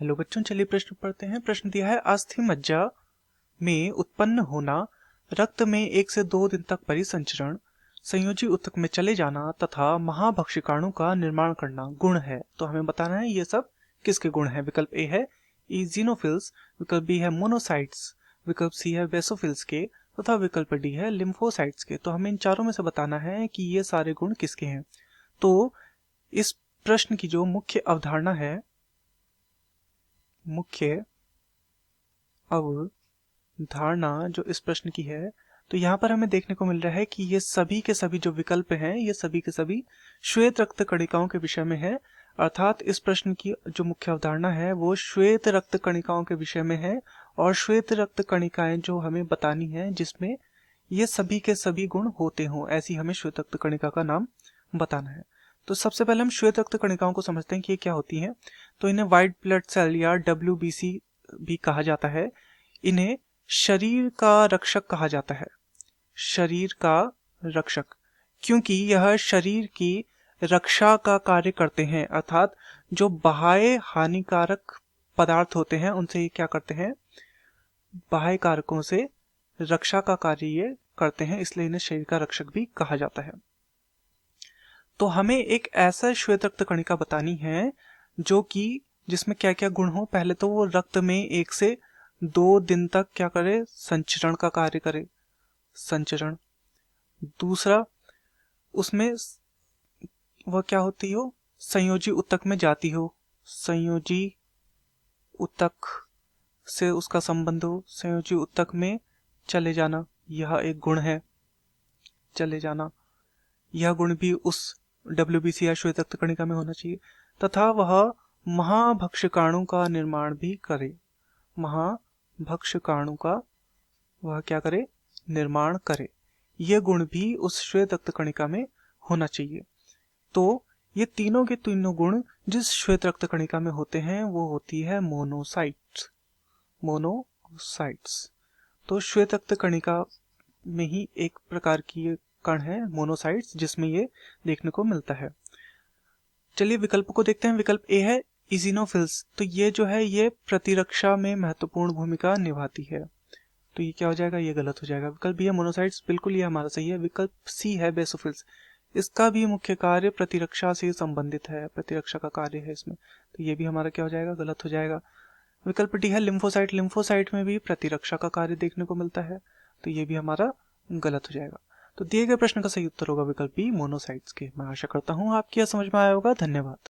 Hello बच्चों, चलिए प्रश्न पढ़ते हैं। प्रश्न दिया है, अस्थि मज्जा में उत्पन्न होना, रक्त में 1 से 2 दिन तक परिसंचरण, संयोजी ऊतक में चले जाना तथा महाभक्षिकाणु का निर्माण करना गुण है। तो हमें बताना है ये सब किसके गुण है। विकल्प ए है इजिनोफिल्स, विकल्प बी है मोनोसाइट्स, विकल्प सी है बेसोफिल्स के तथा विकल्प डी है लिम्फोसाइट्स के। तो हमें इन चारों में से बताना है कि ये सारे गुण किसके हैं। तो इस प्रश्न की जो मुख्य अवधारणा है, मुख्य अवधारणा जो इस प्रश्न की है, तो यहाँ पर हमें देखने को मिल रहा है कि ये सभी के सभी जो विकल्प हैं, ये सभी के सभी श्वेत रक्त कणिकाओं के विषय में है। अर्थात इस प्रश्न की जो मुख्य अवधारणा है वो श्वेत रक्त कणिकाओं के विषय में है, और श्वेत रक्त कणिकाएं जो हमें बतानी है जिसमें ये सभी के सभी गुण होते हों, ऐसी हमें श्वेत रक्त कणिका का नाम बताना है। तो सबसे पहले हम श्वेत रक्त कणिकाओं को समझते हैं कि ये क्या होती हैं। तो इन्हें व्हाइट ब्लड सेल या WBC भी कहा जाता है। इन्हें शरीर का रक्षक कहा जाता है, शरीर का रक्षक, क्योंकि यह शरीर की रक्षा का कार्य करते हैं। अर्थात जो बाह्य हानिकारक पदार्थ होते हैं उनसे ये क्या करते हैं, बाह्य कारकों से रक्षा का कार्य ये करते हैं, इसलिए इन्हें शरीर का रक्षक भी कहा जाता है। तो हमें एक ऐसा श्वेत रक्त कणिका बतानी है जो कि जिसमें क्या क्या गुण हो। पहले तो वो रक्त में 1 से 2 दिन तक क्या करे, संचरण का कार्य करे, संचरण। दूसरा, उसमें वह क्या होती हो, संयोजी ऊतक में जाती हो, संयोजी ऊतक से उसका संबंध हो, संयोजी ऊतक में चले जाना, यह एक गुण है, चले जाना। यह गुण भी उस WBC या श्वेत रक्त कणिका में होना चाहिए। तथा वह महाभक्षकाणु का निर्माण भी करे, महाभक्षकाणु का वह क्या करे, निर्माण करे। यह गुण भी उस श्वेत रक्त कणिका में होना चाहिए। तो ये तीनों के तीनों गुण जिस श्वेत रक्त कणिका में होते हैं वो होती है मोनोसाइट्स, मोनोसाइट्स। तो श्वेत रक्त कणिका में ही एक प्रकार की ये कण है मोनोसाइट्स, जिसमें ये देखने को मिलता है। चलिए विकल्प को देखते हैं। विकल्प ए है इजिनोफिल्स, तो ये जो है ये प्रतिरक्षा में महत्वपूर्ण भूमिका निभाती है, तो ये क्या हो जाएगा, ये गलत हो जाएगा। विकल्प बी है मोनोसाइट्स, बिल्कुल ये हमारा सही है। विकल्प सी है बेसोफिल्स, इसका भी मुख्य कार्य प्रतिरक्षा से संबंधित है, प्रतिरक्षा का कार्य है इसमें, तो ये भी हमारा क्या हो जाएगा, गलत हो जाएगा। विकल्प डी है लिम्फोसाइट, लिम्फोसाइट में भी प्रतिरक्षा का कार्य देखने को मिलता है, तो ये भी हमारा गलत हो जाएगा। तो दिए गए प्रश्न का सही उत्तर होगा विकल्प बी मोनोसाइट्स के। मैं आशा करता हूँ आपकी यह समझ में आया होगा। धन्यवाद।